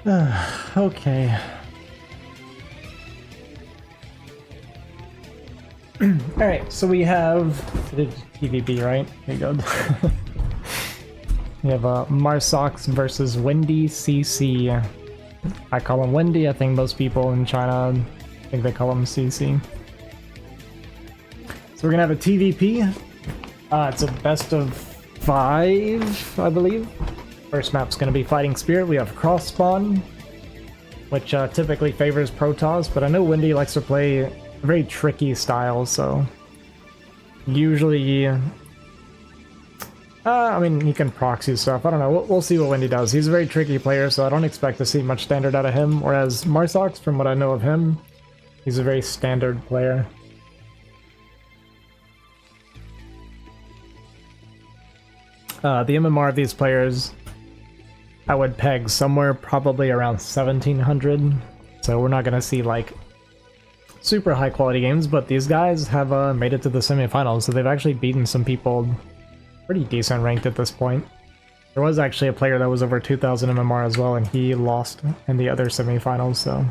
Okay. Alright, so we have PvP, right? There you go. We have Marsox versus Windycc. I call him Windy. I think most people in China, I think they call him CC. So we're gonna have a TVP. It's a best of 5, I believe. First map's gonna be Fighting Spirit. We have Cross Spawn, which typically favors Protoss, but I know Windy likes to play a very tricky style, so usually I mean, he can proxy stuff. I don't know. We'll see what Windy does. He's a very tricky player, so I don't expect to see much standard out of him. Whereas Marsox, from what I know of him, he's a very standard player. The MMR of these players, I would peg somewhere probably around 1700. So we're not going to see like super high quality games, but these guys have made it to the semifinals, so they've actually beaten some people pretty decent ranked at this point. There was actually a player that was over 2000 MMR as well, and he lost in the other semifinals, so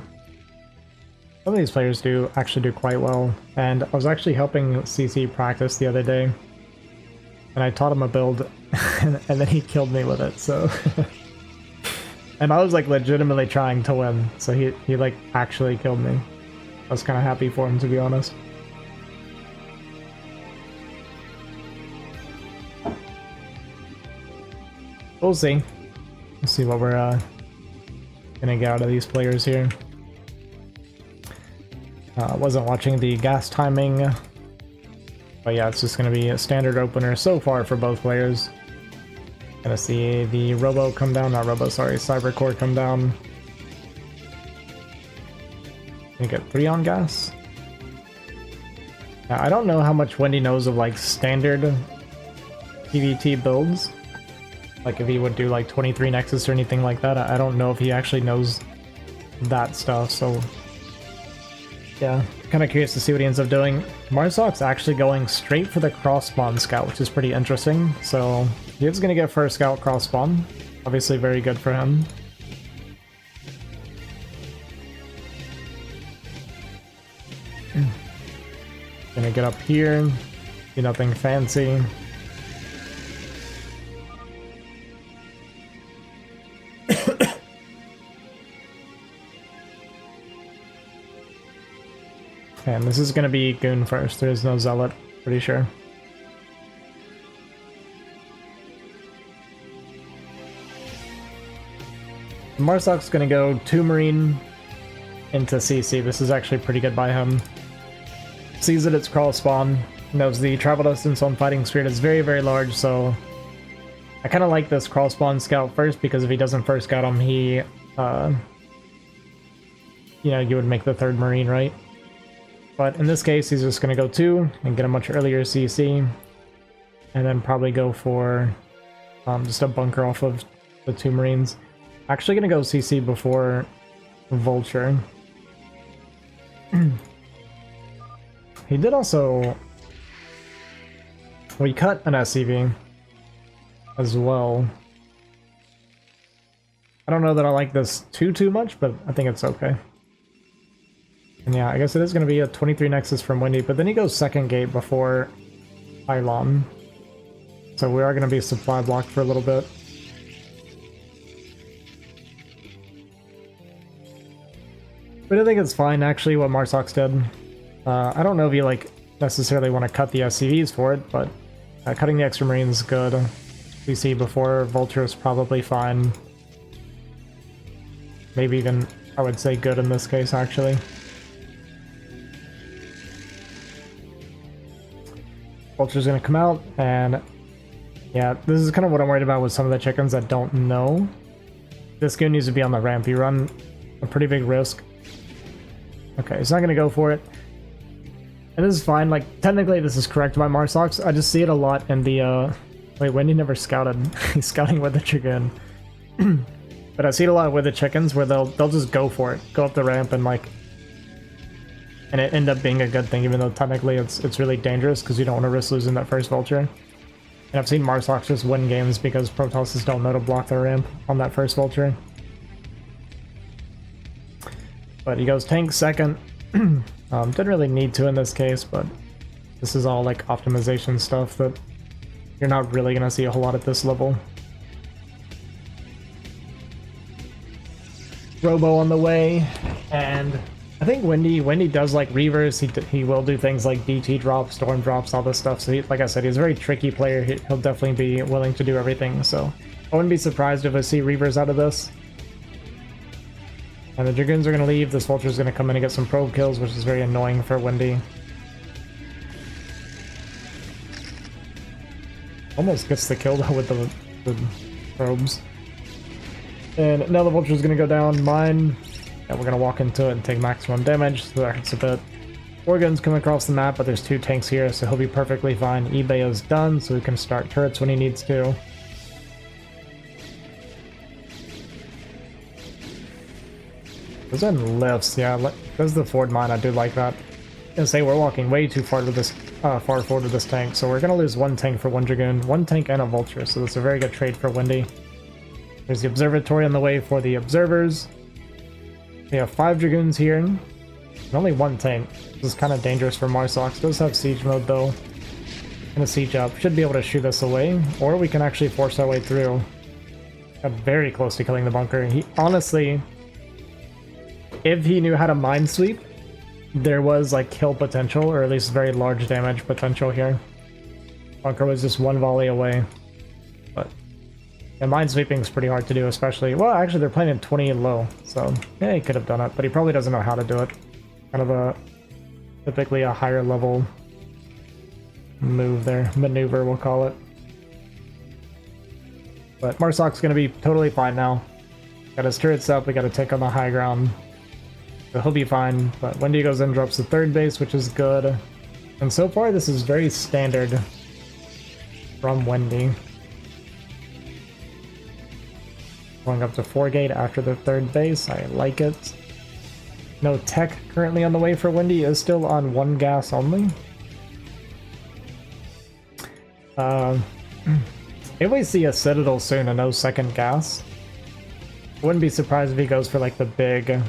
some of these players do actually do quite well. And I was actually helping CC practice the other day, and I taught him a build, and then he killed me with it, so and I was like legitimately trying to win, so he like actually killed me. I was kind of happy for him, to be honest. We'll see. We'll see what we're gonna get out of these players here. Wasn't watching the gas timing, but yeah, it's just gonna be a standard opener so far for both players. Gonna see the Robo come down, not Robo, sorry, Cybercore come down. Gonna get 3 on gas. Now, I don't know how much Wendy knows of like standard PvT builds. Like if he would do like 23 Nexus or anything like that, I don't know if he actually knows that stuff, so yeah, kind of curious to see what he ends up doing. Marsox actually going straight for the cross spawn scout, which is pretty interesting, so he is going to get first scout cross spawn, obviously very good for him. Gonna get up here, do nothing fancy. And this is going to be Goon first. There is no Zealot, pretty sure. Marsox is going to go 2 Marine into CC. This is actually pretty good by him. Sees that it's crawl spawn, knows the travel distance on Fighting Spirit is very, very large, so I kind of like this crawl spawn scout first, because if he doesn't first scout him, he, you know, you would make the 3rd Marine, right? But in this case, he's just going to go 2 and get a much earlier CC, and then probably go for just a bunker off of the 2 Marines. Actually going to go CC before Vulture. He did also... We cut an SCV as well. I don't know that I like this too much, but I think it's okay. And yeah, I guess it is going to be a 23 Nexus from Windy, but then he goes 2nd gate before Pylon. So we are going to be supply blocked for a little bit. But I think it's fine, actually, what Marsox did. I don't know if you like necessarily want to cut the SCVs for it, but cutting the extra Marines is good. CC before Vulture is probably fine. Maybe even, I would say, good in this case, actually. Vulture's gonna come out, and yeah, this is kind of what I'm worried about with some of the chickens that don't know. This goon needs to be on the ramp. You run a pretty big risk. Okay, he's not gonna go for it. And this is fine, like, technically this is correct by Marsox. I just see it a lot in the, wait, Wendy never scouted. He's scouting with the chicken. But I see it a lot with the chickens where they'll just go for it. Go up the ramp and, like, and it end up being a good thing, even though technically it's really dangerous because you don't want to risk losing that first Vulture. And I've seen Marsox just win games because Protosses don't know to block their ramp on that first Vulture. But he goes tank second. Didn't really need to in this case, but this is all like optimization stuff that you're not really gonna see a whole lot at this level. Robo on the way, and I think Windy does like Reavers. He will do things like DT drops, Storm drops, all this stuff. So like I said, he's a very tricky player. He'll definitely be willing to do everything. So I wouldn't be surprised if I see Reavers out of this. And the Dragoons are going to leave. This Vulture is going to come in and get some probe kills, which is very annoying for Windy. Almost gets the kill though with the probes. And now the Vulture is going to go down. Mine. And we're going to walk into it and take maximum damage, so that hurts a bit. 4 guns come across the map, but there's 2 tanks here, so he'll be perfectly fine. eBay is done, so he can start turrets when he needs to. Those in lifts, yeah, because the forward mine, I do like that. I'm gonna say we're walking way too far with this, far forward with this tank, so we're gonna lose 1 tank for 1 Dragoon, 1 tank and a Vulture, so that's a very good trade for Windy. There's the observatory on the way for the observers. We have 5 Dragoons here, and only 1 tank. This is kind of dangerous for Marsox. Does have siege mode though. Gonna siege up. Should be able to shoot us away, or we can actually force our way through. Got very close to killing the bunker. He honestly, if he knew how to mine sweep, there was like kill potential, or at least very large damage potential here. Bunker was just 1 volley away. But yeah, mine sweeping is pretty hard to do, especially... Well, actually, they're playing in 20 low, so yeah, he could have done it, but he probably doesn't know how to do it. Kind of a... typically a higher level move there. Maneuver, we'll call it. But Marsox's gonna be totally fine now. Got his turrets up, we got to take on the high ground. So he'll be fine, but Windy goes in, drops the 3rd base, which is good. And so far, this is very standard from Windy. Going up to 4 gate after the 3rd base, I like it. No tech currently on the way for Windy, is still on 1 gas only. If we see a Citadel soon and no 2nd gas, I wouldn't be surprised if he goes for like the big, kind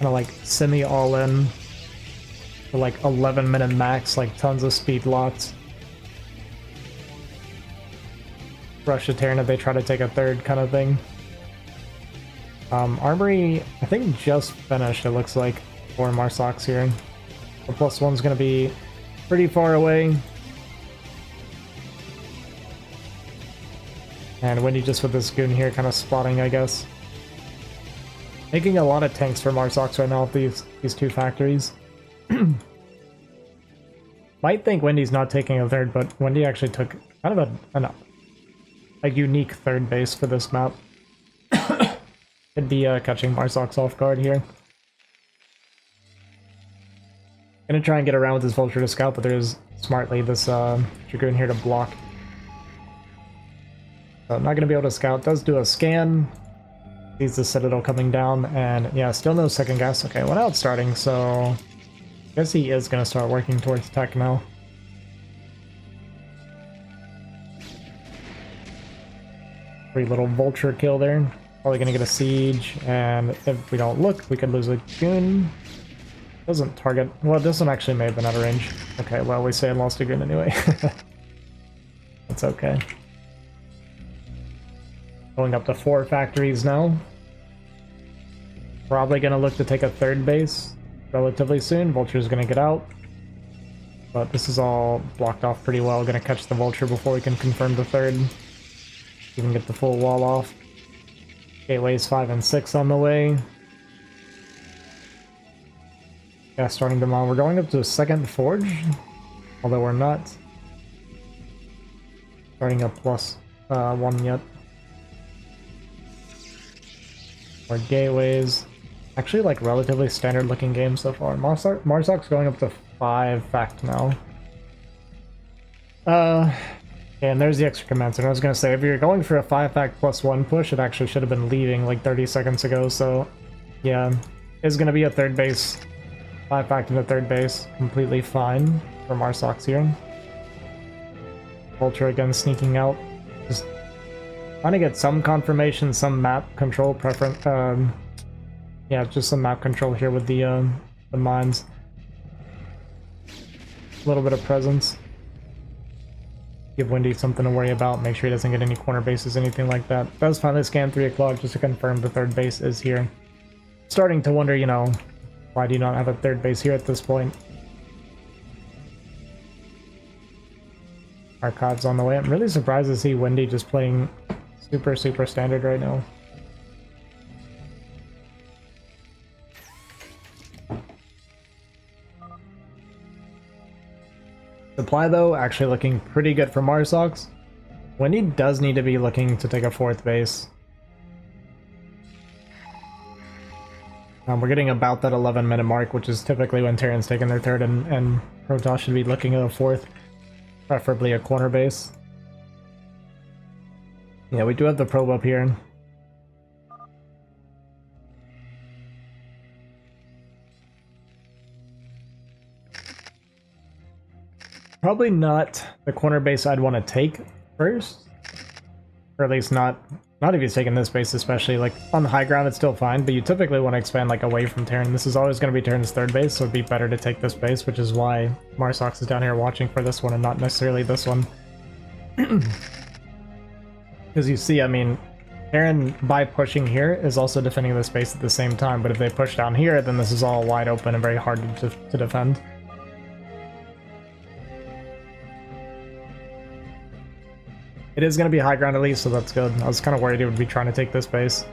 of like semi all-in, for like 11-minute max, like tons of speed lots. Rush a Terran if they try to take a 3rd kind of thing. Armory, I think just finished, it looks like, for Marsox here. The +1's gonna be pretty far away. And Windy just with this goon here, kind of spotting, I guess. Making a lot of tanks for Marsox right now with these 2 factories. Might think Windy's not taking a 3rd, but Windy actually took kind of a unique 3rd base for this map. Could be catching Marsox off guard here. Gonna try and get around with this Vulture to scout, but there's smartly this Dragoon here to block. So I'm not gonna be able to scout. Does do a scan. Sees the Citadel coming down, and yeah, still no 2nd gas. Okay, well now it's starting, so I guess he is gonna start working towards tech now. Pretty little Vulture kill there. Probably gonna get a siege, and if we don't look, we could lose a goon. Doesn't target. Well, this one actually may have been out of range. Okay, well, we say I lost a goon anyway. That's okay. Going up to 4 factories now. Probably gonna look to take a 3rd base relatively soon. Vulture's gonna get out. But this is all blocked off pretty well. Gonna catch the Vulture before we can confirm the 3rd. Even get the full wall off. Gateways 5 and 6 on the way. Yeah, starting them on. We're going up to a 2nd forge, although we're not starting a +1 yet. More gateways. Actually, like, relatively standard looking game so far. Marsox going up to 5 fact now. And there's the extra comments, and I was gonna say, if you're going for a 5 fact +1 push, it actually should have been leaving like 30 seconds ago, so yeah, it's gonna be a 3rd base. 5 fact into 3rd base, completely fine for Marsox here. Vulture again sneaking out, just trying to get some confirmation, some map control preference, Yeah, just some map control here with the mines. A little bit of presence. Give Windy something to worry about, make sure he doesn't get any corner bases, anything like that. Does finally scan 3 o'clock just to confirm the third base is here. Starting to wonder, you know, why do you not have a third base here at this point? Archives on the way. I'm really surprised to see Windy just playing super standard right now. Supply, though, actually looking pretty good for Marsox. Windy does need to be looking to take a 4th base. We're getting about that 11-minute mark, which is typically when Terran's taking their 3rd, and Protoss should be looking at a 4th, preferably a corner base. Yeah, we do have the probe up here. Probably not the corner base I'd want to take first, or at least not if he's taking this base, especially. Like on the high ground it's still fine, but you typically want to expand like away from Terran. This is always going to be Terran's 3rd base, so it'd be better to take this base, which is why Marsox is down here watching for this one and not necessarily this one. Because you see, I mean, Terran by pushing here is also defending this base at the same time, but if they push down here, then this is all wide open and very hard to defend. It is going to be high ground at least, so that's good. I was kind of worried it would be trying to take this base.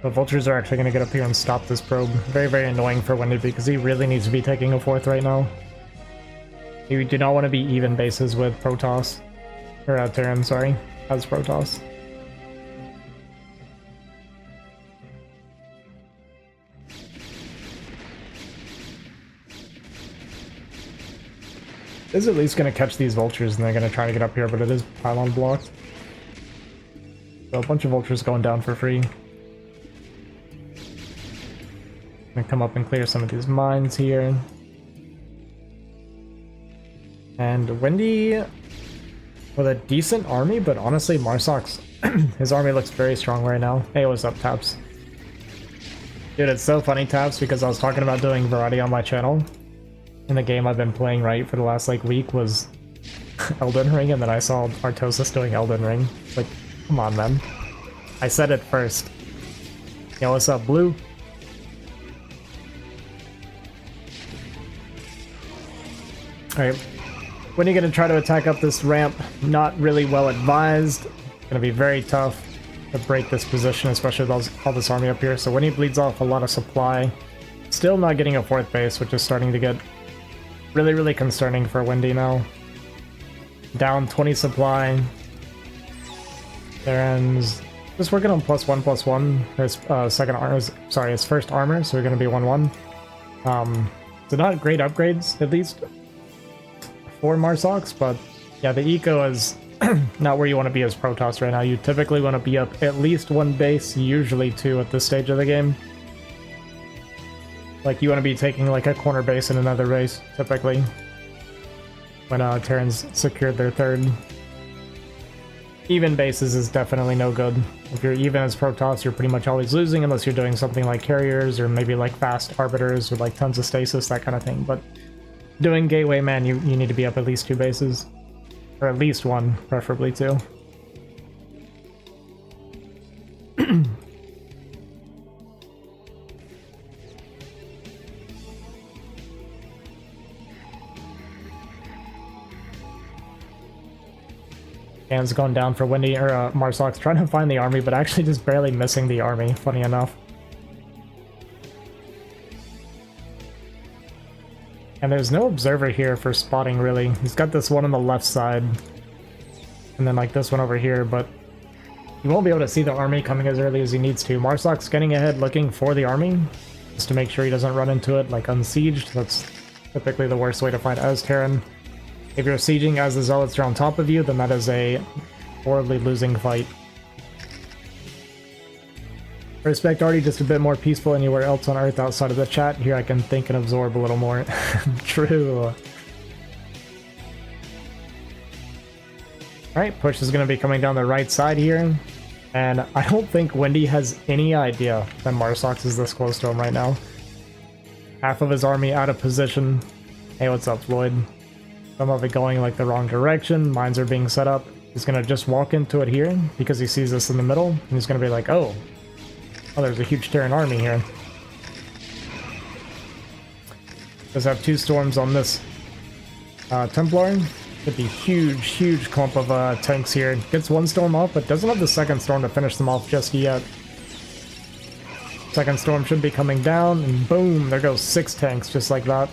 But Vultures are actually going to get up here and stop this probe. Very annoying for Windy because he really needs to be taking a 4th right now. You do not want to be even bases with Protoss. Or Terran, sorry, as Protoss. Is at least going to catch these Vultures and they're going to try to get up here, but it is pylon blocked. So a bunch of Vultures going down for free. Gonna come up and clear some of these mines here. And Windy with a decent army, but honestly Marsox, his army looks very strong right now. Hey, what's up, Taps? Dude, it's so funny, Taps, because I was talking about doing variety on my channel. And the game I've been playing right for the last like week was Elden Ring, and then I saw Artosis doing Elden Ring. It's like, come on, man. I said it first. Yo, what's up, Blue? Alright. When are you gonna try to attack up this ramp? Not really well advised. Gonna be very tough to break this position, especially with all this army up here. So when he bleeds off a lot of supply, still not getting a 4th base, which is starting to get really concerning for Windy now. Down 20 supply. Terran's just working on +1/+1. His second armor, sorry, his first armor, so we're gonna be 1/1. So not great upgrades, at least for Marsox, but yeah, the eco is not where you want to be as Protoss right now. You typically want to be up at least 1 base, usually 2 at this stage of the game. Like, you want to be taking like a corner base in another race, typically, when Terran's secured their 3rd. Even bases is definitely no good. If you're even as Protoss, you're pretty much always losing unless you're doing something like carriers or maybe like fast arbiters with like tons of stasis, that kind of thing. But doing gateway, man, you need to be up at least 2 bases. Or at least 1, preferably 2. Hands going down for Windy, or Marsox, trying to find the army, but actually just barely missing the army, funny enough. And there's no observer here for spotting, really. He's got this one on the left side, and then like this one over here, but he won't be able to see the army coming as early as he needs to. Marsox getting ahead, looking for the army, just to make sure he doesn't run into it, like unsieged. That's typically the worst way to fight as Terran. If you're sieging as the Zealots are on top of you, then that is a horribly losing fight. Respect already just a bit more peaceful anywhere else on Earth outside of the chat. Here I can think and absorb a little more. True. Alright, push is going to be coming down the right side here. And I don't think Windy has any idea that Marsox is this close to him right now. Half of his army out of position. Hey, what's up, Floyd? Some of it going like the wrong direction. Mines are being set up. He's gonna just walk into it here because he sees this in the middle. And he's gonna be like, oh, there's a huge Terran army here. Does have 2 storms on this Templar. Could be huge clump of tanks here. Gets 1 storm off, but doesn't have the second storm to finish them off just yet. Second storm should be coming down, and boom, there goes 6 tanks just like that.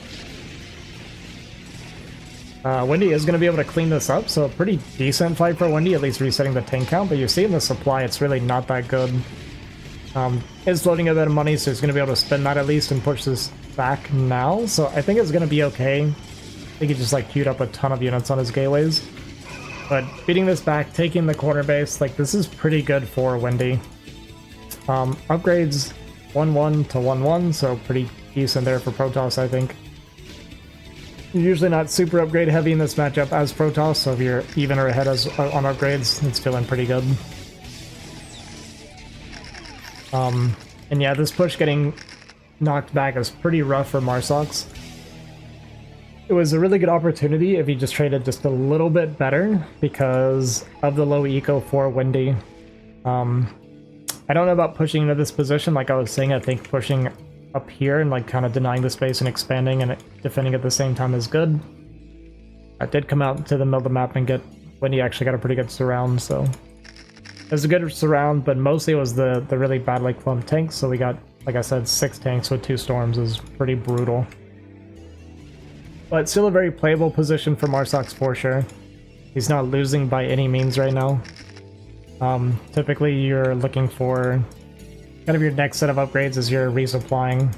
Windy is going to be able to clean this up, so a pretty decent fight for Windy, at least resetting the tank count, but you see in the supply it's really not that good. Is floating a bit of money, so he's going to be able to spend that at least and push this back now, so I think it's going to be okay. I think he just like queued up a ton of units on his gateways. But beating this back, taking the corner base, like this is pretty good for Windy. Upgrades 1-1 to 1-1, so pretty decent there for Protoss, I think. Usually not super upgrade heavy in this matchup as Protoss, so if you're even or ahead as, on upgrades, it's feeling pretty good. And yeah, this push getting knocked back is pretty rough for Marsox. It was a really good opportunity if he just traded just a little bit better because of the low eco for Windy. I don't know about pushing into this position. Like I was saying, I think pushing up here and like kind of denying the space and expanding and defending at the same time is good. I did come out to the middle of the map and get Windy actually got a pretty good surround, so it was a good surround, but mostly it was the really bad like clump tanks. So we got, like I said, 6 tanks with 2 storms is pretty brutal. But still a very playable position for Marsox for sure. He's not losing by any means right now. Typically you're looking for kind of your next set of upgrades as you're resupplying.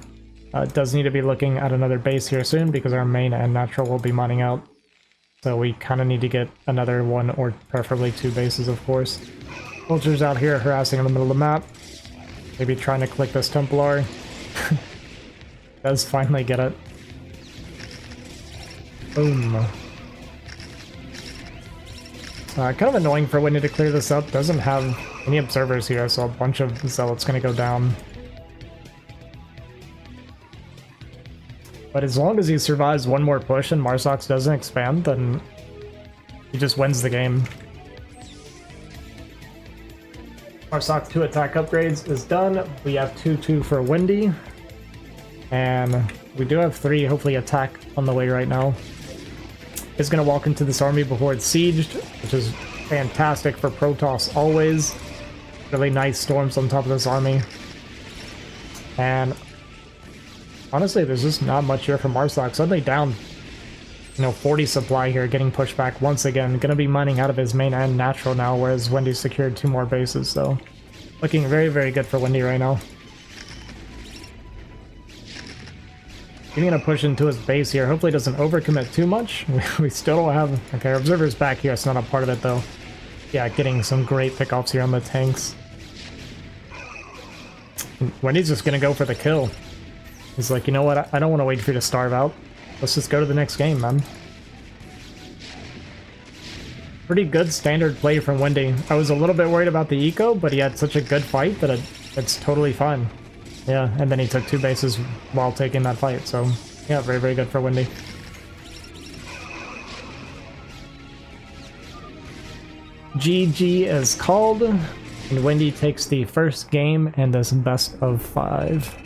Does need to be looking at another base here soon because our main and natural will be mining out. So we kind of need to get another 1 or preferably 2 bases, of course. Vultures out here harassing in the middle of the map. Maybe trying to click this Templar. Does finally get it. Boom. Kind of annoying for Windy to clear this up. Doesn't have any observers here, so a bunch of zealots gonna go down. But as long as he survives 1 more push and Marsox doesn't expand, then he just wins the game. Marsox 2 attack upgrades is done. We have 2-2 for Windy. And we do have 3, hopefully, attack on the way right now. Is going to walk into this army before it's sieged, which is fantastic for Protoss always. Really nice storms on top of this army. And honestly, there's just not much here from Marsox. Suddenly down, 40 supply here, getting pushed back once again. Going to be mining out of his main and natural now, whereas Windy secured 2 more bases. So looking very, very good for Windy right now. He's gonna push into his base here. Hopefully doesn't overcommit too much. We still don't have... Okay, our observer's back here. It's not a part of it, though. Yeah, getting some great pickoffs here on the tanks. Windy's just gonna go for the kill. He's like, you know what? I don't want to wait for you to starve out. Let's just go to the next game, man. Pretty good standard play from Windy. I was a little bit worried about the eco, but he had such a good fight that it's totally fine. Yeah, and then he took 2 bases while taking that fight, so yeah, very, very good for Windy. GG is called, and Windy takes the first game in this best of 5.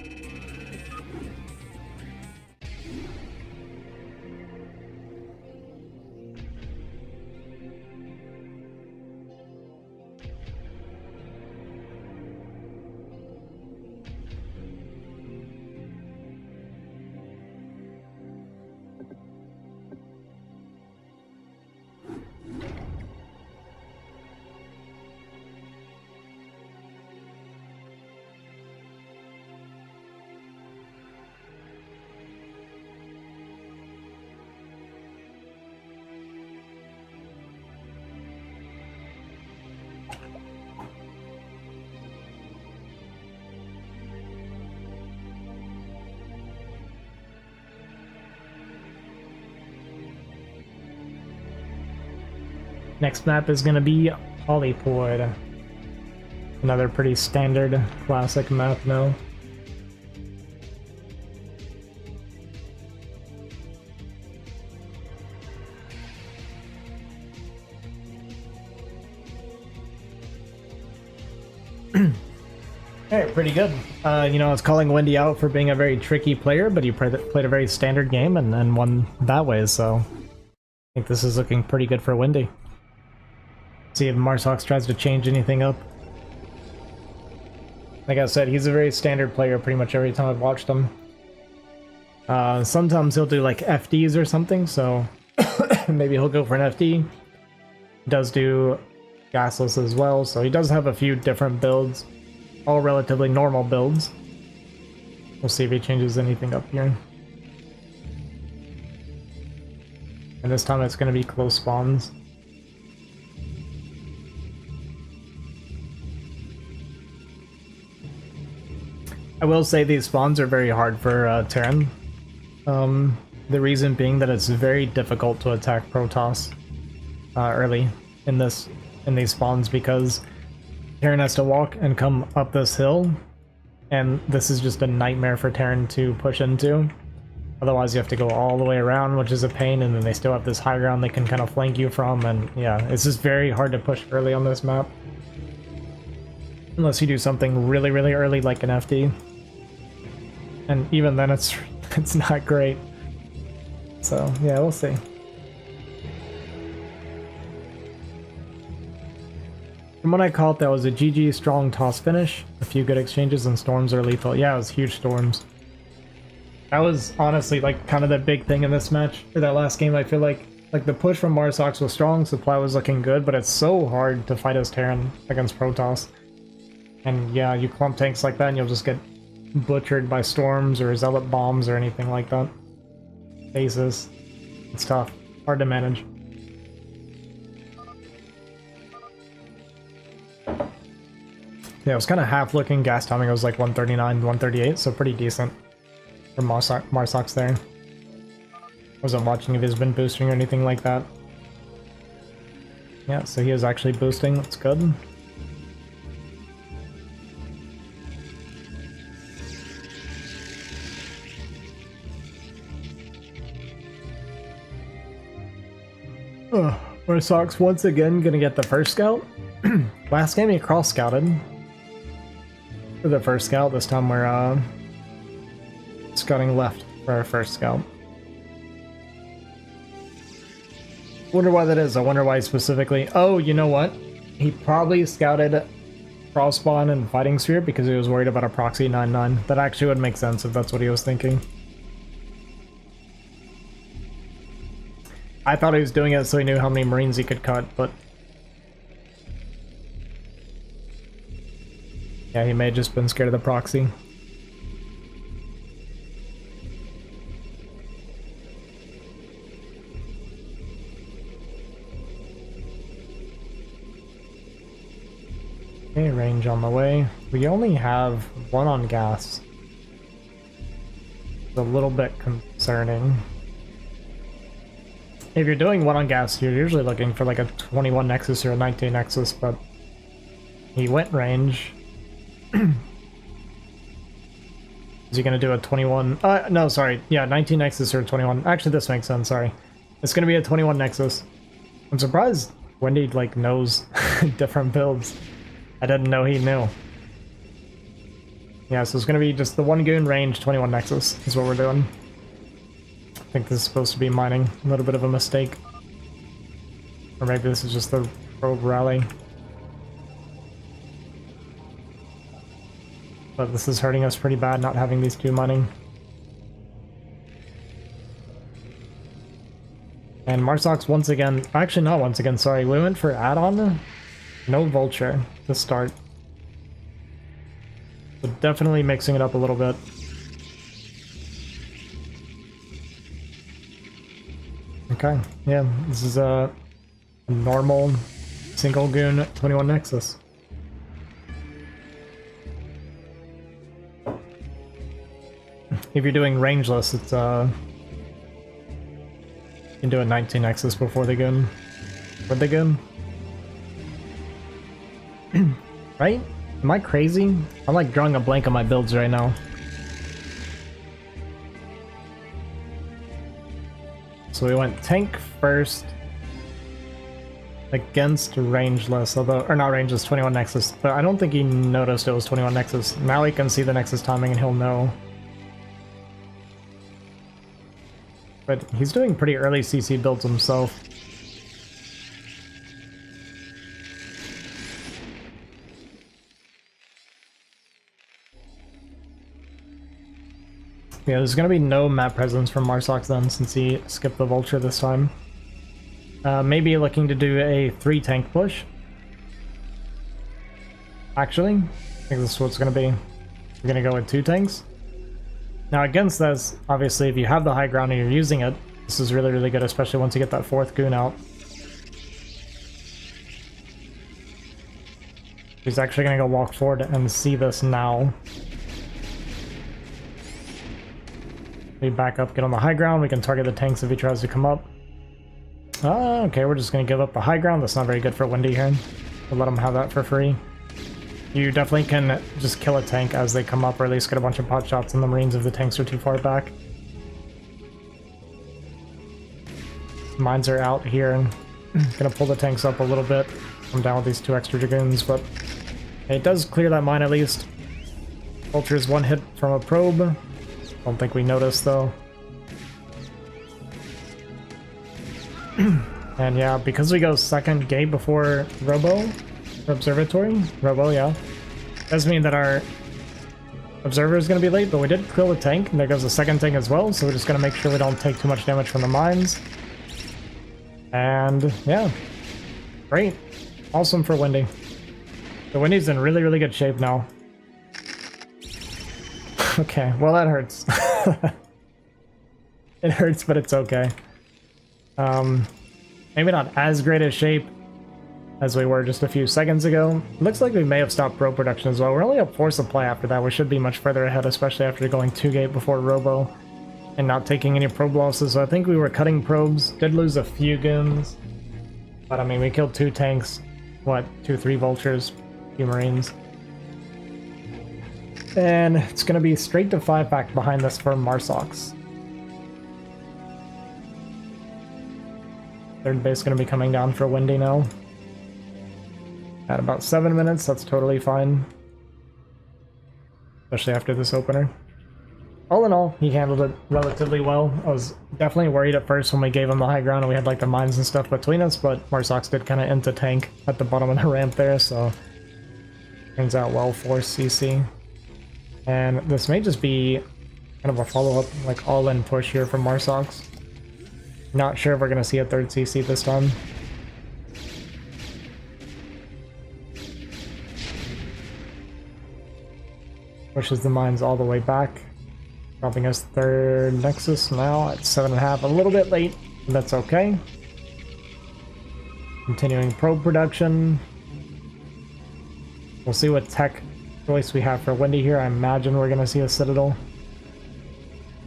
Next map is going to be Polypod. Another pretty standard classic map now. Hey, pretty good. You know, it's calling Windy out for being a very tricky player, but he played a very standard game and won that way, so I think this is looking pretty good for Windy. See if Marsox tries to change anything up. Like I said, he's a very standard player pretty much every time I've watched him. Sometimes he'll do like FDs or something, so maybe he'll go for an FD. He does do gasless as well, so he does have a few different builds. All relatively normal builds. We'll see if he changes anything up here. And this time it's going to be close spawns. I will say these spawns are very hard for Terran. The reason being that it's very difficult to attack Protoss early in these spawns, because Terran has to walk and come up this hill, and this is just a nightmare for Terran to push into. Otherwise you have to go all the way around, which is a pain, and then they still have this high ground they can kind of flank you from, and yeah, it's just very hard to push early on this map. Unless you do something really, really early like an FD. And even then it's not great. So yeah, we'll see. From what I caught, that was a GG strong toss finish, a few good exchanges, and storms are lethal. Yeah, it was huge storms. That was honestly like kind of the big thing in this match, or that last game. I feel like the push from Marsox was strong, supply was looking good, but it's so hard to fight as Terran against Protoss. And yeah, you clump tanks like that and you'll just get butchered by storms or zealot bombs or anything like that. Bases. It's tough. Hard to manage. Yeah, it was kind of half looking. Gas timing was like 139, 138, so pretty decent for Marsox there. Wasn't watching if he's been boosting or anything like that. Yeah, so he is actually boosting. That's good. Marsox once again gonna get the first scout. Last game he cross scouted for the first scout. This time we're scouting left for our first scout. Wonder why that is. I wonder why specifically. Oh, you know what? He probably scouted cross spawn and fighting sphere because he was worried about a proxy 9-9. That actually would make sense if that's what he was thinking. I thought he was doing it so he knew how many Marines he could cut, but yeah, he may have just been scared of the proxy. Okay, range on the way. We only have one on gas. It's a little bit concerning. If you're doing one on gas, you're usually looking for like a 21 Nexus or a 19 Nexus, but he went range. Is he gonna do a 21? No, sorry. Yeah, 19 Nexus or 21. Actually, this makes sense, sorry. It's gonna be a 21 Nexus. I'm surprised Windy, like, knows different builds. I didn't know he knew. Yeah, so it's gonna be just the one goon range, 21 Nexus is what we're doing. I think this is supposed to be mining. A little bit of a mistake. Or maybe this is just the rogue rally. But this is hurting us pretty bad, not having these two mining. And Marsox once again, actually not once again, sorry, we went for add-on. No vulture to start. So definitely mixing it up a little bit. Okay, yeah, this is a normal single goon 21 Nexus. If you're doing rangeless, it's you can do a 19 Nexus before the goon. With the goon. Right? Am I crazy? I'm like drawing a blank on my builds right now. So we went tank first against rangeless, although, or not rangeless, 21 Nexus, but I don't think he noticed it was 21 Nexus. Now he can see the Nexus timing and he'll know. But he's doing pretty early CC builds himself. Yeah, there's going to be no map presence from Marsox then, since he skipped the Vulture this time. Maybe looking to do a 3 tank push. Actually, I think this is what's going to be. We're going to go with 2 tanks. Now against this, obviously if you have the high ground and you're using it, this is really, really good, especially once you get that 4th goon out. He's actually going to go walk forward and see this now. We back up, get on the high ground, we can target the tanks if he tries to come up. Okay, we're just going to give up the high ground. That's not very good for Windy here. We'll let him have that for free. You definitely can just kill a tank as they come up, or at least get a bunch of pot shots in the Marines if the tanks are too far back. Mines are out here. Gonna pull the tanks up a little bit. I'm down with these 2 extra Dragoons, but it does clear that mine at least. Vulture's 1 hit from a probe. Don't think we noticed though. And yeah, because we go 2nd gate before Robo, or Observatory, Robo, yeah, does mean that our Observer is going to be late, but we did kill the tank, and there goes the 2nd tank as well, so we're just going to make sure we don't take too much damage from the mines. And yeah, great. Awesome for Windy. The Windy's in really, really good shape now. Okay, well that hurts. It hurts, but it's okay. Maybe not as great a shape as we were just a few seconds ago. Looks like we may have stopped probe production as well. We're only up 4 supply after that. We should be much further ahead, especially after going 2 gate before Robo and not taking any probe losses. So I think we were cutting probes. Did lose a few goons, but I mean, we killed 2 tanks, what, 2-3 vultures, a few marines. And it's going to be straight to 5-pack behind this for Marsox. Third base going to be coming down for Windy now. At about 7 minutes, that's totally fine. Especially after this opener. All in all, he handled it relatively well. I was definitely worried at first when we gave him the high ground and we had like the mines and stuff between us, but Marsox did kind of end the tank at the bottom of the ramp there, so turns out well for CC. And this may just be kind of a follow-up, like all-in push here from Marsox. Not sure if we're going to see a 3rd CC this time. Pushes the mines all the way back. Dropping us 3rd Nexus now at 7.5. A little bit late, but that's okay. Continuing probe production. We'll see what tech choice we have for Windy here. I imagine we're going to see a Citadel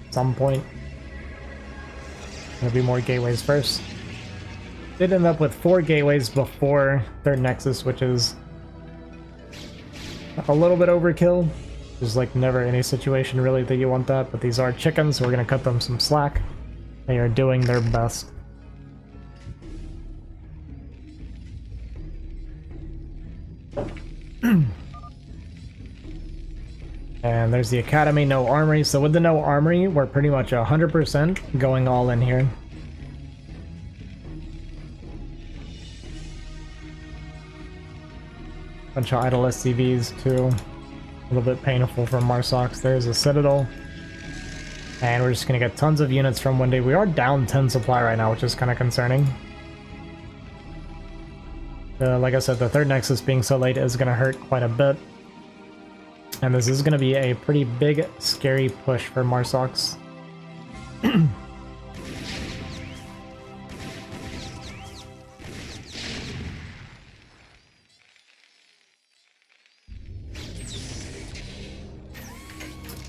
at some point. There'll be more gateways first. Did end up with 4 gateways before 3rd Nexus, which is a little bit overkill. There's like never any situation really that you want that, but these are chickens, so we're going to cut them some slack. They are doing their best. And there's the Academy, no armory. So with the no armory, we're pretty much 100% going all in here. Bunch of idle SCVs too. A little bit painful for Marsox. There's a Citadel. And we're just going to get tons of units from Windy. We are down 10 supply right now, which is kind of concerning. Like I said, the 3rd Nexus being so late is going to hurt quite a bit. And this is going to be a pretty big, scary push for Marsox.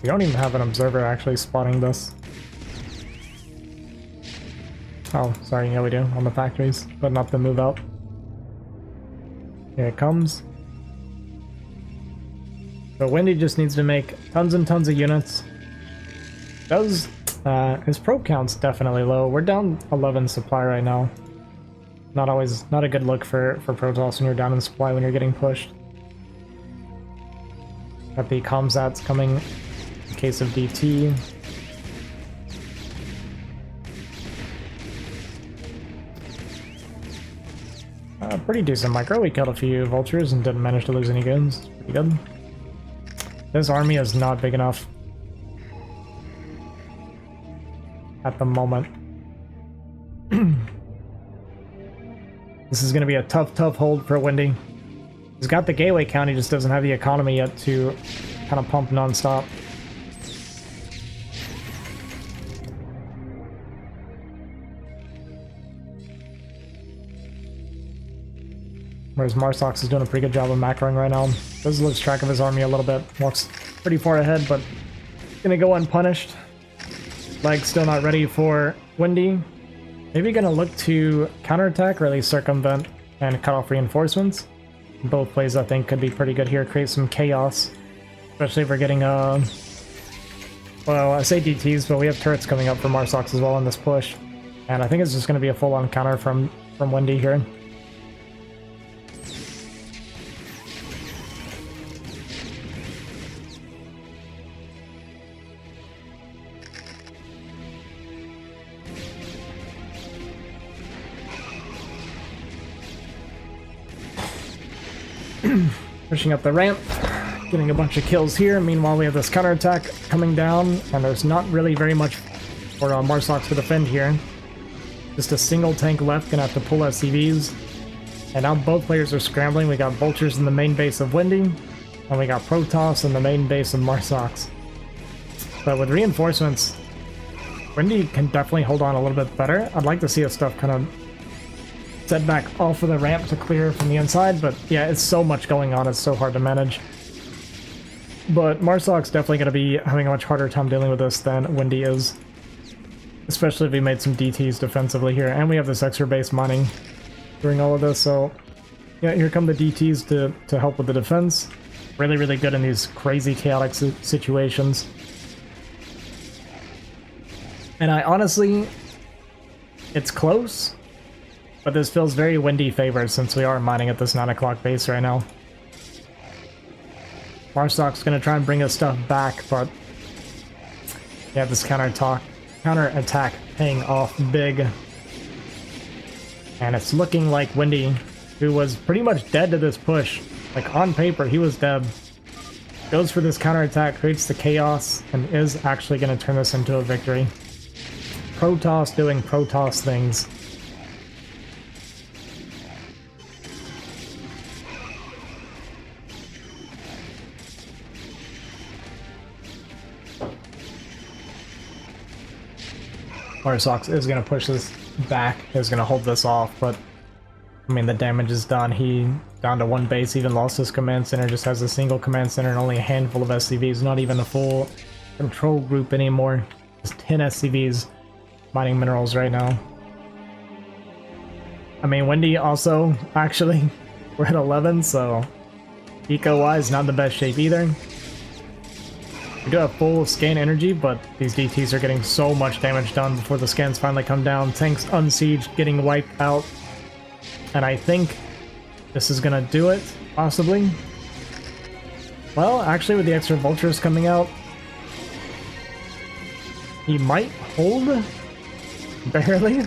We don't even have an observer actually spotting this. Oh, sorry, yeah we do, on the factories, but not the move out. Here it comes. So Windy just needs to make tons and tons of units. Does his probe count's definitely low. We're down 11 supply right now. Not a good look for Protoss when you're down in supply when you're getting pushed. Got the Comsats coming in case of DT. Pretty decent micro. We killed a few vultures and didn't manage to lose any goons. Pretty good. This army is not big enough at the moment. This is going to be a tough hold for Windy. He's got the gateway count, he just doesn't have the economy yet to kind of pump non-stop. Whereas Marsox is doing a pretty good job of macroing right now. Does lose track of his army a little bit. Walks pretty far ahead, but gonna go unpunished. Like, still not ready for Windy. Maybe gonna look to counterattack or at least circumvent and cut off reinforcements. Both plays I think could be pretty good here. Create some chaos. Especially if we're getting well, I say DTs, but we have turrets coming up for Marsox as well in this push. And I think it's just gonna be a full-on counter from Windy here. Pushing up the ramp, getting a bunch of kills here. Meanwhile, we have this counterattack coming down, and there's not really very much for Marsox to defend here. Just a single tank left, gonna have to pull SCVs. And now both players are scrambling. We got Vultures in the main base of Windy, and we got Protoss in the main base of Marsox. But with reinforcements, Windy can definitely hold on a little bit better. I'd like to see his stuff kind of set back off of the ramp to clear from the inside, but yeah, it's so much going on, it's so hard to manage. But Marsox definitely going to be having a much harder time dealing with this than Windy is. Especially if we made some DTs defensively here, and we have this extra base mining during all of this, so yeah, here come the DTs to help with the defense. Really, really good in these crazy chaotic situations. And I honestly, it's close, but this feels very Windy favored since we are mining at this 9 o'clock base right now. Marsox gonna try and bring his stuff back, but yeah, this counter-attack paying off big. And it's looking like Windy, who was pretty much dead to this push, like on paper he was dead, goes for this counterattack, creates the chaos, and is actually gonna turn this into a victory. Protoss doing Protoss things. Marsox is going to push this back, is going to hold this off, but I mean the damage is done. He down to one base, even lost his command center, just has a single command center and only a handful of SCVs, not even a full control group anymore. Just 10 SCVs mining minerals right now. I mean, Windy also, actually, we're at 11, so eco-wise, not the best shape either. We do have full scan energy, but these DTs are getting so much damage done before the scans finally come down. Tanks unsieged, getting wiped out. And I think this is gonna do it, possibly. Well, actually, with the extra vultures coming out, he might hold. Barely.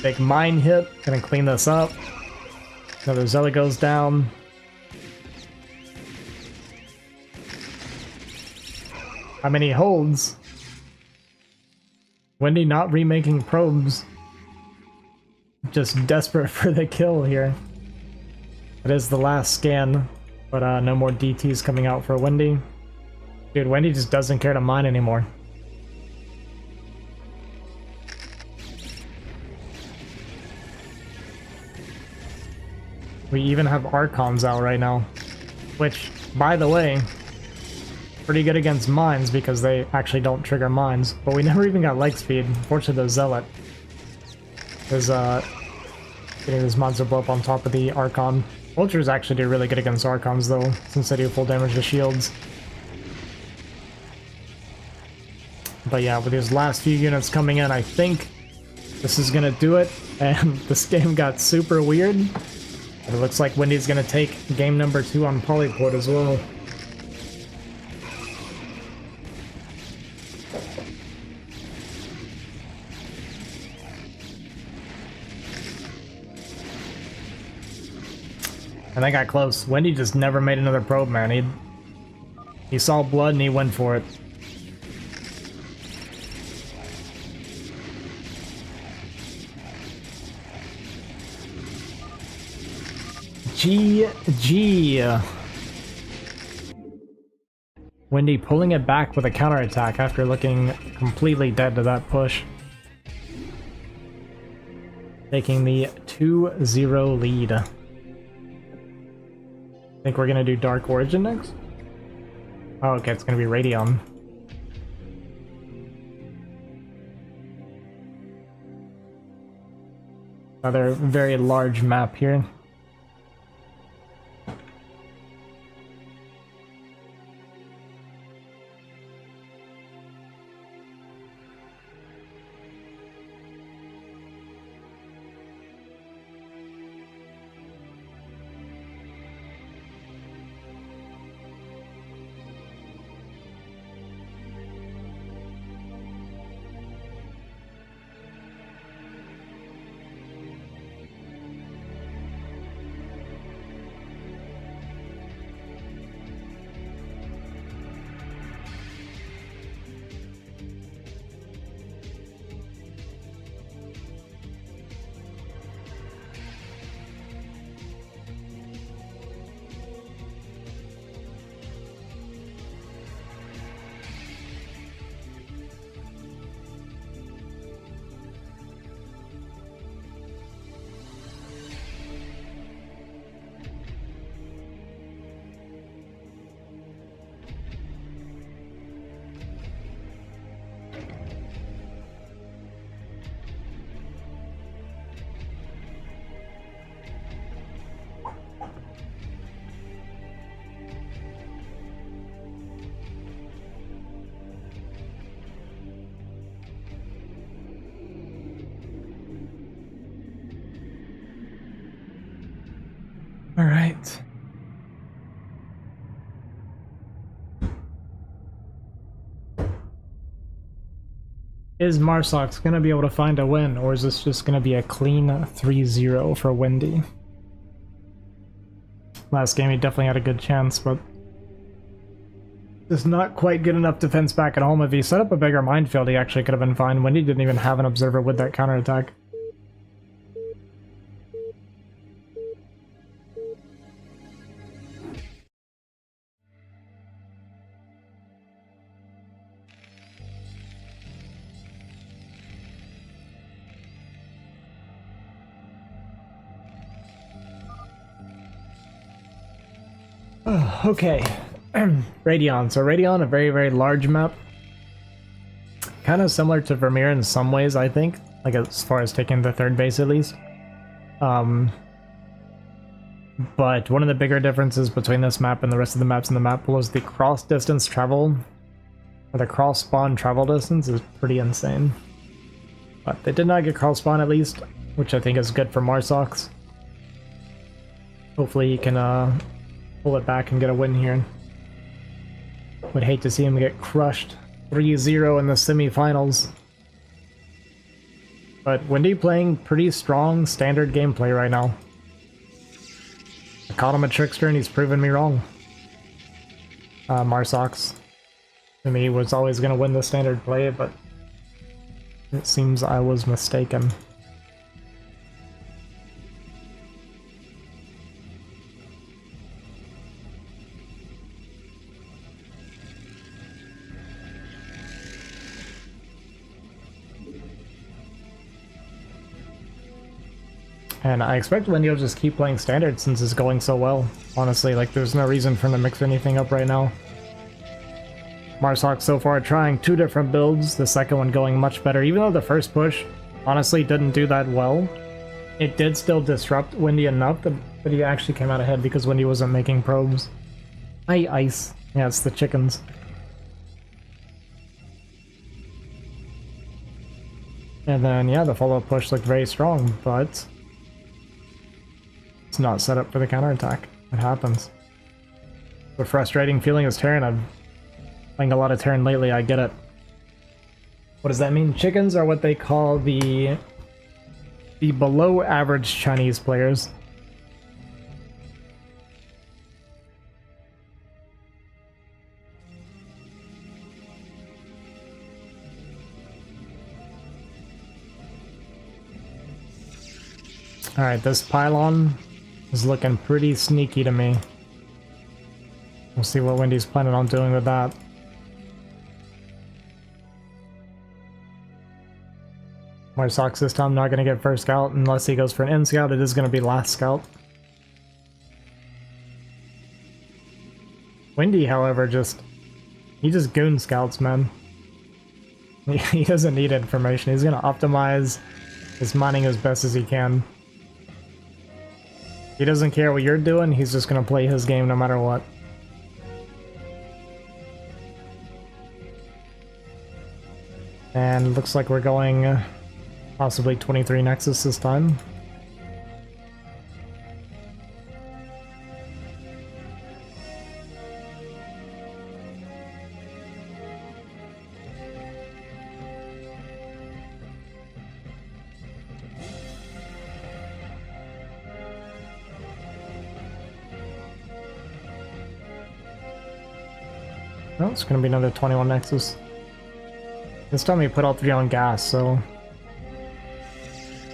Big mine hit, gonna clean this up. Another Zealot goes down. I mean, he holds. Windy not remaking probes. Just desperate for the kill here. It is the last scan, but no more DTs coming out for Windy. Dude, Windy just doesn't care to mine anymore. We even have Archons out right now, which, by the way, pretty good against mines because they actually don't trigger mines, but we never even got leg speed. Unfortunately, the Zealot is Getting this monster blow up on top of the Archon. Vultures actually do really good against Archons though, since they do full damage to shields. But yeah, with these last few units coming in, I think this is gonna do it. And this game got super weird. It looks like Windy's gonna take game number 2 on Polyport as well. And that got close. Windy just never made another probe, man. He saw blood and he went for it. GG. Windy pulling it back with a counterattack after looking completely dead to that push. Taking the 2-0 lead. I think we're gonna do Dark Origin next? Oh, okay, it's gonna be Radion. Another very large map here. All right. Is Marsox going to be able to find a win, or is this just going to be a clean 3-0 for Windy? Last game he definitely had a good chance, but just not quite good enough defense back at home. If he set up a bigger minefield, he actually could have been fine. Windy didn't even have an observer with that counterattack. Okay, Radion. So Radion, a very, very large map. Kind of similar to Vermeer in some ways, I think. Like as far as taking the third base at least. But one of the bigger differences between this map and the rest of the maps in the map pool is the cross distance travel. Or the cross spawn travel distance is pretty insane. But they did not get cross spawn at least, which I think is good for Marsox. Hopefully he can pull it back and get a win here. Would hate to see him get crushed 3-0 in the semifinals. But Windy playing pretty strong standard gameplay right now. I called him a trickster and he's proven me wrong. Marsox, to me, was always going to win the standard play, but it seems I was mistaken. And I expect Windy will just keep playing standard since it's going so well. Honestly, like, there's no reason for him to mix anything up right now. Marsox so far trying 2 different builds, the second one going much better, even though the first push honestly didn't do that well. it did still disrupt Windy enough that he actually came out ahead because Windy wasn't making probes. Ice. Yeah, it's the chickens. And then, yeah, the follow-up push looked very strong, but it's not set up for the counterattack. It happens. The frustrating feeling is Terran. I've been playing a lot of Terran lately, I get it. What does that mean? Chickens are what they call the below average Chinese players. Alright, this pylon is looking pretty sneaky to me. We'll see what Windy's planning on doing with that. Marsox this time not going to get first scout unless he goes for an in scout. It is going to be last scout. Windy, however, he just goon scouts, man. He doesn't need information. He's going to optimize his mining as best as he can. He doesn't care what you're doing. He's just going to play his game no matter what. And looks like we're going possibly 23 Nexus this time. Oh, it's going to be another 21 Nexus. This time we put all 3 on gas, so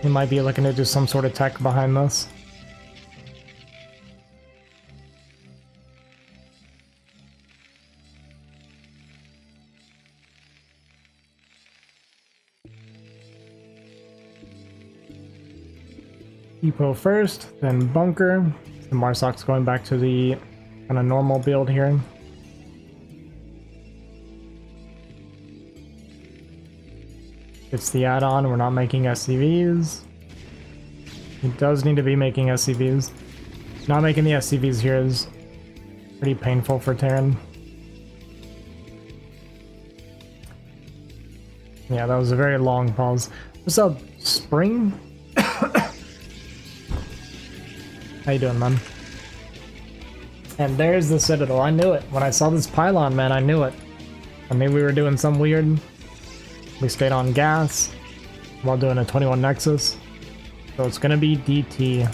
he might be looking to do some sort of tech behind this. Depot first, then bunker. The Marsox going back to the kind of normal build here. It's the add-on, we're not making SCVs. He does need to be making SCVs. Not making the SCVs here is pretty painful for Terran. Yeah, that was a very long pause. What's up, Spring? How you doing, man? And there's the Citadel. I knew it. When I saw this pylon, man, I knew it. I knew we were doing some weird. We stayed on gas while doing a 21 Nexus. So it's gonna be DT.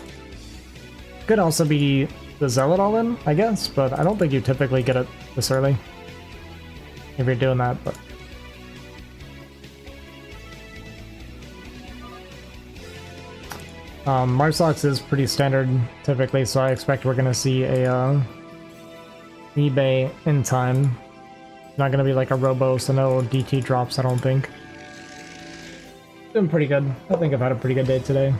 Could also be the Zealot all in, I guess, but I don't think you typically get it this early if you're doing that, but Marsox is pretty standard typically, so I expect we're gonna see a eBay in time. Not gonna be like a robo, so no DT drops, I don't think. Doing pretty good. I think I've had a pretty good day today.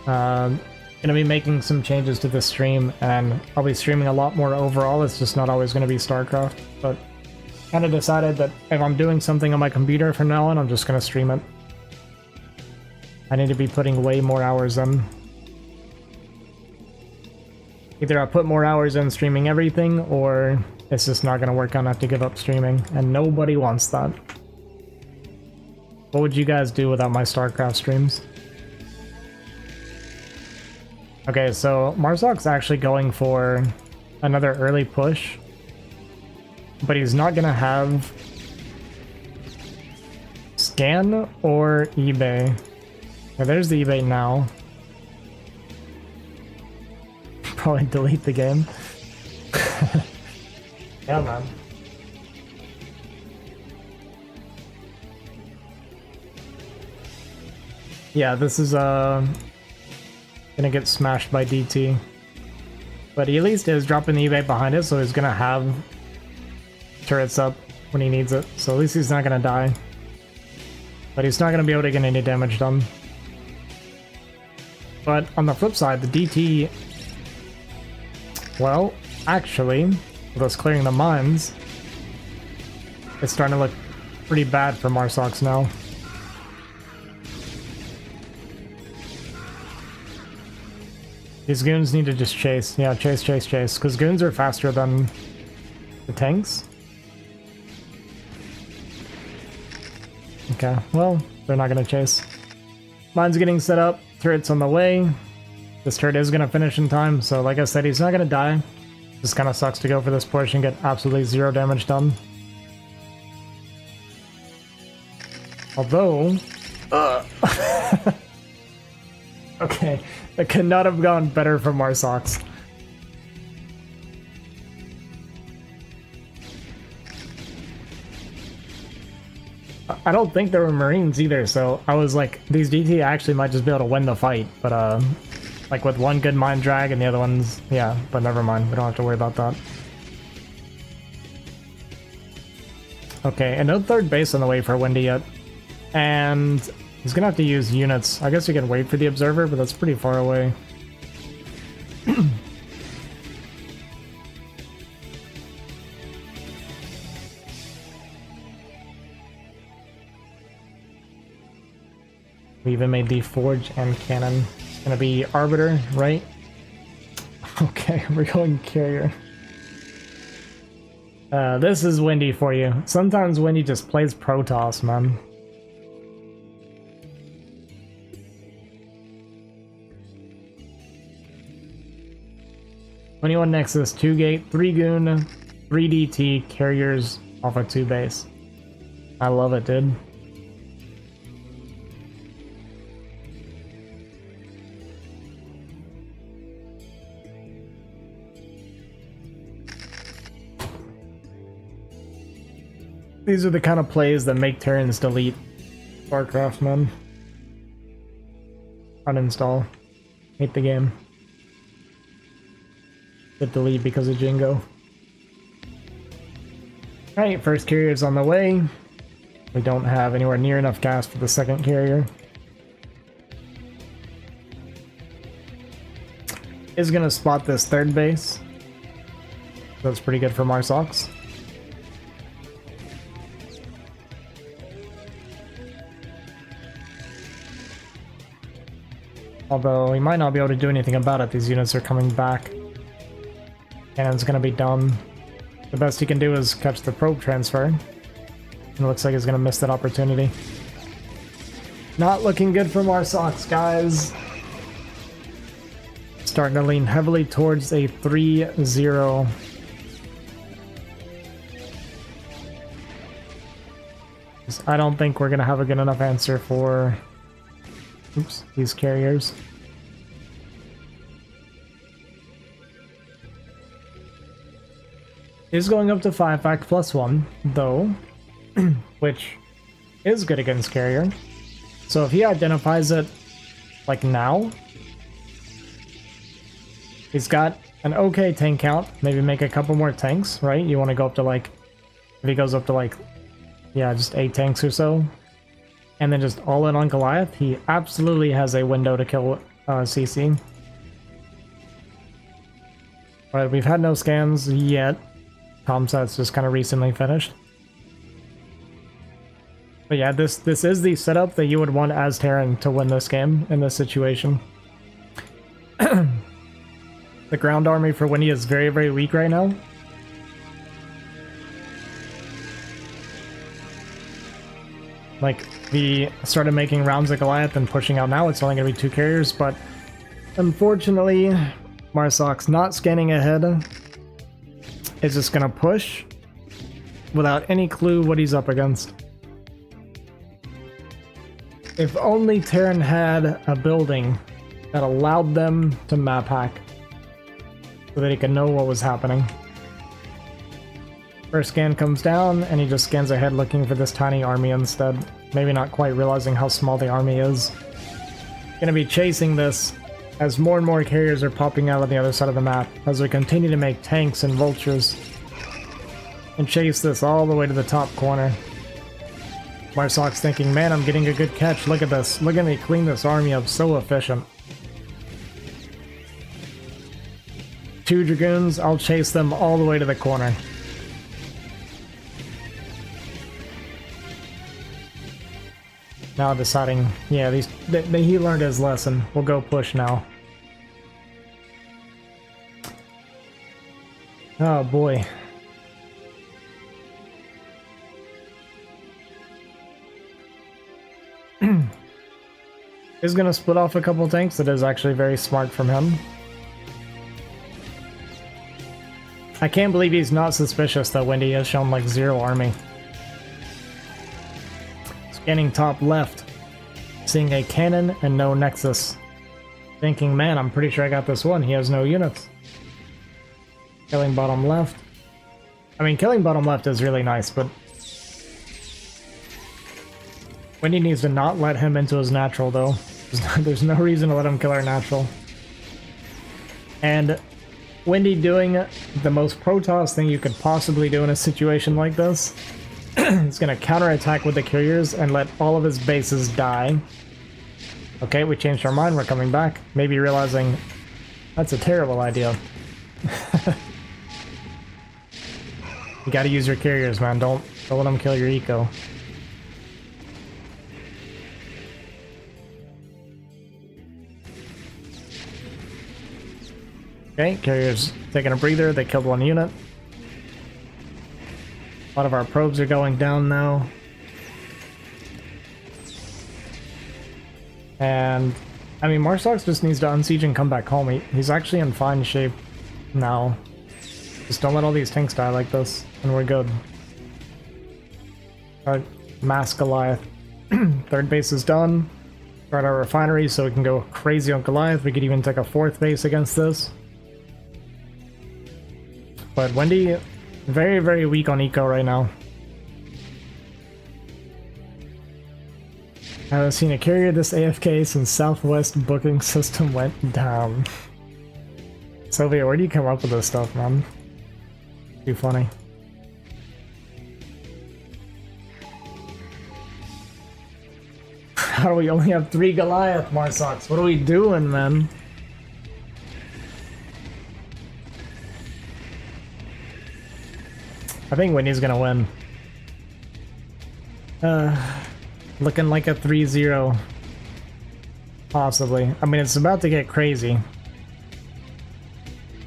Gonna be making some changes to the stream, and I'll be streaming a lot more overall. It's just not always gonna be StarCraft, but kind of decided that if I'm doing something on my computer from now on, I'm just gonna stream it. I need to be putting way more hours in. Either I put more hours in streaming everything, or it's just not gonna work out and I have to give up streaming, and nobody wants that. What would you guys do without my StarCraft streams? Okay, so Marsox actually going for another early push, but he's not gonna have scan or eBay. Okay, there's the eBay now. Probably delete the game. Yeah, man. Yeah, this is gonna get smashed by DT. But he at least is dropping the eBay behind it, so he's gonna have turrets up when he needs it. So at least he's not gonna die. But he's not gonna be able to get any damage done. But on the flip side, the DT... Well, actually, with us clearing the mines, It's starting to look pretty bad for Marsox now. These goons need to just chase. Yeah, chase, chase, chase. Because goons are faster than the tanks. Okay, well, they're not going to chase. Mine's getting set up. Turret's on the way. This turret is going to finish in time. So like I said, he's not going to die. Just kind of sucks to go for this push and get absolutely 0 damage done. Although... okay, that could not have gone better for Marsox. I don't think there were Marines either, so I was like, these DT actually might just be able to win the fight, but like with one good mind drag and the other ones, yeah, but never mind, we don't have to worry about that. Okay, and no third base on the way for Windy yet. And he's gonna have to use units. I guess you can wait for the observer, but that's pretty far away. We even made the forge and cannon. It's gonna be Arbiter, right? Okay, we're going carrier. This is Windy for you. Sometimes Windy just plays Protoss, man. "21 Nexus, 2 gate, 3 goon, 3 DT, carriers off a 2 base." I love it, dude. These are the kind of plays that make Terrans delete Warcraft, man. Uninstall. Hate the game. Hit delete because of Jingo. Alright, first carrier's on the way. We don't have anywhere near enough gas for the second carrier. Is gonna spot this third base. That's pretty good for Marsox. Although he might not be able to do anything about it. These units are coming back. Cannon's gonna be dumb. The best he can do is catch the probe transfer. And it looks like he's gonna miss that opportunity. Not looking good for Marsox, guys. Starting to lean heavily towards a 3-0. I don't think we're gonna have a good enough answer for... oops, these carriers. Is going up to 5-fact +1, though, which is good against carrier. So if he identifies it, like now, he's got an okay tank count, maybe make a couple more tanks, right? You want to go up to like, if he goes up to like, yeah, just 8 tanks or so, and then just all in on Goliath, he absolutely has a window to kill CC. But we've had no scans yet. Comsat's just kind of recently finished. But yeah, this is the setup that you would want as Terran to win this game in this situation. The ground army for Windy is very, very weak right now. Like, we started making rounds at Goliath and pushing out now. It's only going to be 2 carriers, but unfortunately, Marsox not scanning ahead is just going to push without any clue what he's up against. If only Terran had a building that allowed them to map hack so that he could know what was happening. First scan comes down, and he just scans ahead looking for this tiny army instead. Maybe not quite realizing how small the army is. Gonna be chasing this as more and more carriers are popping out on the other side of the map, as we continue to make tanks and vultures. And chase this all the way to the top corner. Marsox thinking, man, I'm getting a good catch. Look at this. Look at me clean this army up. So efficient. 2 Dragoons, I'll chase them all the way to the corner. Now deciding, yeah, he learned his lesson. We'll go push now. Oh boy. He's gonna split off a couple tanks. That is actually very smart from him. I can't believe he's not suspicious that Windy has shown like 0 army. Scanning top left, seeing a cannon and no nexus. Thinking, man, I'm pretty sure I got this one. He has no units. Killing bottom left. I mean, killing bottom left is really nice, but Windy needs to not let him into his natural, though. There's no reason to let him kill our natural. And Windy doing the most Protoss thing you could possibly do in a situation like this. He's gonna counterattack with the carriers and let all of his bases die. Okay, we changed our mind, we're coming back. Maybe realizing that's a terrible idea. You gotta use your carriers, man. Don't let them kill your eco. Okay, carriers taking a breather. They killed 1 unit. A lot of our probes are going down now. And, I mean, Marsox just needs to unsiege and come back home. He's actually in fine shape now. Just don't let all these tanks die like this, and we're good. Alright, mass Goliath. 3rd base is done. Start our refinery so we can go crazy on Goliath. We could even take a 4th base against this. But Windy, very, very weak on eco right now. I haven't seen a carrier this AFK since Southwest booking system went down. Sylvia, where do you come up with this stuff, man? Too funny. How do we only have 3 Goliath, Marsox? What are we doing, man? I think Windy's gonna win. Looking like a 3-0. Possibly. I mean, it's about to get crazy.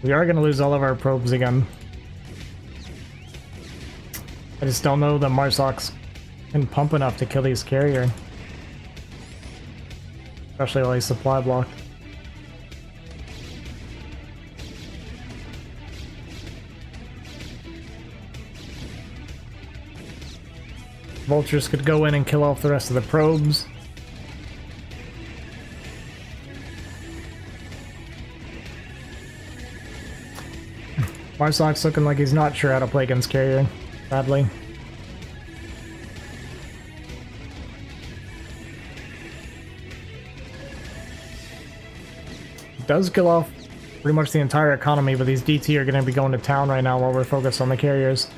We are gonna lose all of our probes again. I just don't know that Marsox can pump enough to kill these carrier. Especially while he's supply blocked. Vultures could go in and kill off the rest of the probes. Marsox looking like he's not sure how to play against carrier, sadly. Does kill off pretty much the entire economy, but these DT are going to be going to town right now while we're focused on the carriers.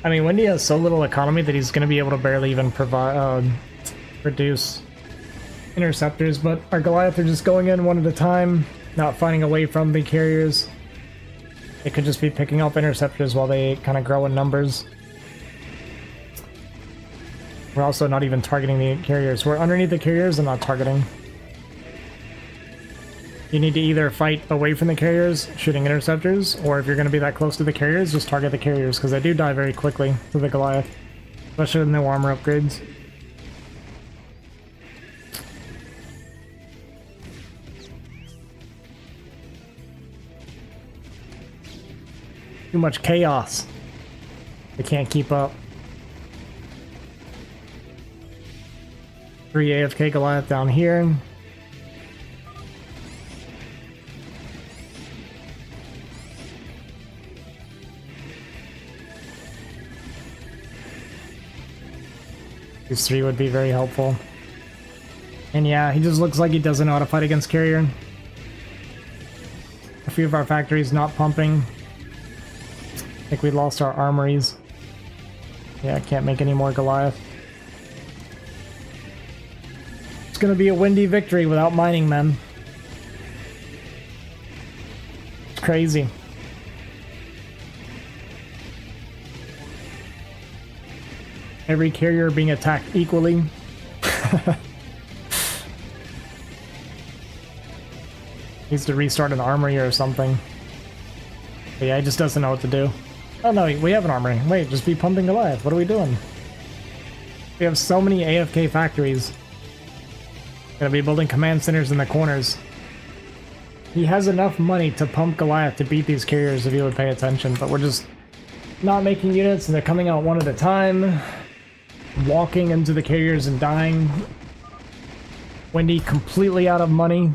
I mean, Windy has so little economy that he's going to be able to barely even produce interceptors, but our Goliath are just going in one at a time, not fighting away from the carriers. It could just be picking up interceptors while they kind of grow in numbers. We're also not even targeting the carriers. We're underneath the carriers and not targeting. You need to either fight away from the carriers, shooting interceptors, or if you're going to be that close to the carriers, just target the carriers, because they do die very quickly to the Goliath, especially with no armor upgrades. Too much chaos. They can't keep up. 3 AFK Goliath down here. These 3 would be very helpful. And yeah, he just looks like he doesn't know how to fight against carrier. A few of our factories not pumping. I think we lost our armories. Yeah, I can't make any more Goliath. It's gonna be a Windy victory without mining men. It's crazy. every carrier being attacked equally. Needs to restart an armory or something. But yeah, he just doesn't know what to do. Oh no, we have an armory. Wait, just be pumping Goliath. What are we doing? We have so many AFK factories. Gonna be building command centers in the corners. He has enough money to pump Goliath to beat these carriers if he would pay attention, but we're just not making units and they're coming out one at a time. Walking into the carriers and dying. Windy completely out of money.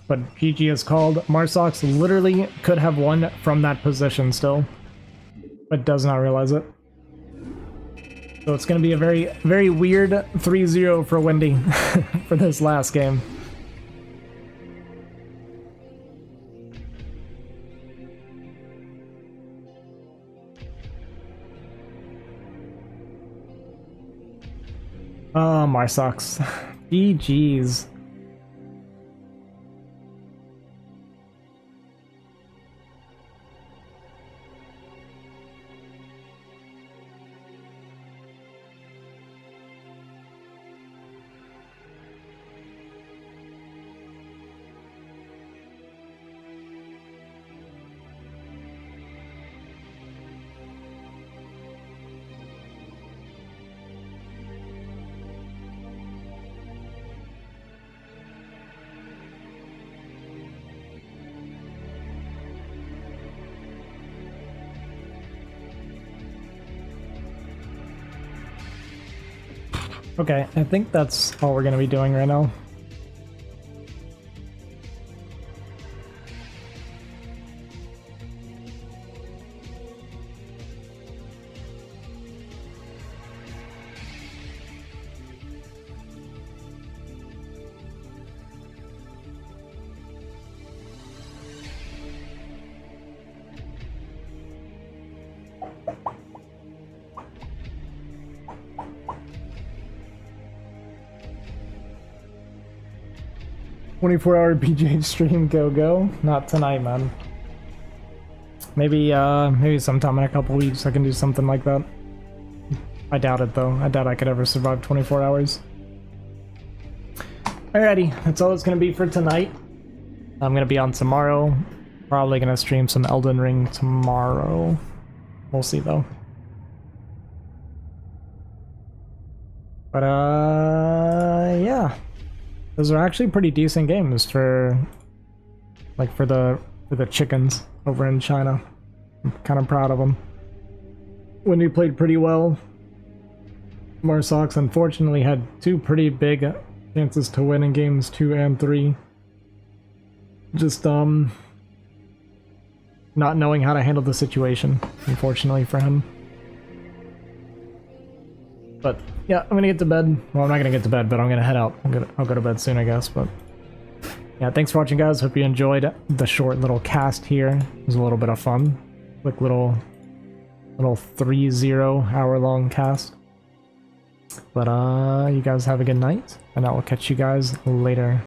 But GG is called. Marsox literally could have won from that position still, but does not realize it. So it's going to be a very, very weird 3-0 for Windy for this last game. Oh, Marsox. GG's. Okay, I think that's all we're going to be doing right now. "24-hour PJ stream, go. Not tonight, man. Maybe sometime in a couple weeks I can do something like that. I doubt it though. I doubt I could ever survive 24 hours. Alrighty, that's all it's gonna be for tonight. I'm gonna be on tomorrow. Probably gonna stream some Elden Ring tomorrow. We'll see though. But yeah. Those are actually pretty decent games for the chickens over in China. I'm kind of proud of them. Windy played pretty well. Marsox unfortunately had two pretty big chances to win in games 2 and 3. Just not knowing how to handle the situation, unfortunately for him. But yeah, I'm gonna get to bed. Well, I'm not gonna get to bed, but I'm gonna head out. I'll go to bed soon, I guess. But yeah, thanks for watching, guys. Hope you enjoyed the short little cast here. It was a little bit of fun. Quick little 3-0 hour-long cast. But you guys have a good night, and I will catch you guys later.